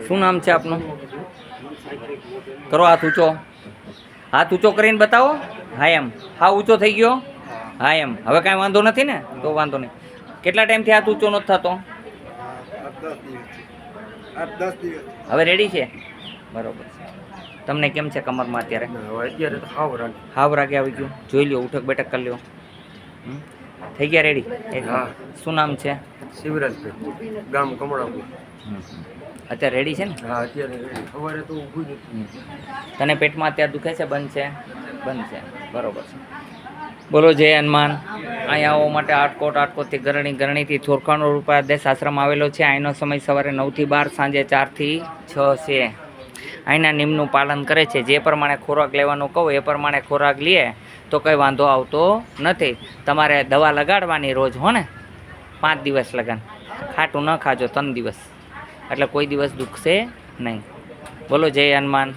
શું નામ છે આપનું? કરો હાથ ઊંચો કરીને બતાવો. હા એમ. હા ઊંચો થઈ ગયો. હા એમ. હવે કાંઈ વાંધો નથી ને? તો વાંધો નહીં. કેટલા ટાઈમથી હાથ ઊંચો નથી થતો? હવે રેડી છે? બરોબર છે. તમને કેમ છે કમરમાં અત્યારે? અત્યારે તો હાવ રાગે આવી ગયું. જોઈ લ્યો, ઉઠક બેઠક કરી લ્યો. થઈ ગયા રેડી? હા. શું નામ છે? શિવરાજભાઈ, ગામ કમળાપુર. અત્યારે રેડી છે ને? હા અત્યારે સવારે તો ઊભું જ હતું. તને પેટમાં અત્યારે દુખે છે? બંધ છે? બંધ છે. બરોબર છે. બોલો જય હનુમાન. અહીંયા આવવા માટે આટકોટથી ગરણીથી થોરખાનો રૂપિયા દેશ આશ્રમ આવેલો છે. અહીંનો સમય સવારે 9 થી 12, સાંજે 4 થી 6 છે. અહીંના નિયમનું પાલન કરે છે. જે પ્રમાણે ખોરાક લેવાનું કહું એ પ્રમાણે ખોરાક લે તો કંઈ વાંધો આવતો નથી. તમારે દવા લગાડવાની રોજ હો ને, 5 દિવસ લગાડ. ખાટું ન ખાજો 3 દિવસ, એટલે કોઈ દિવસ દુખશે નહીં. બોલો જય હનુમાન.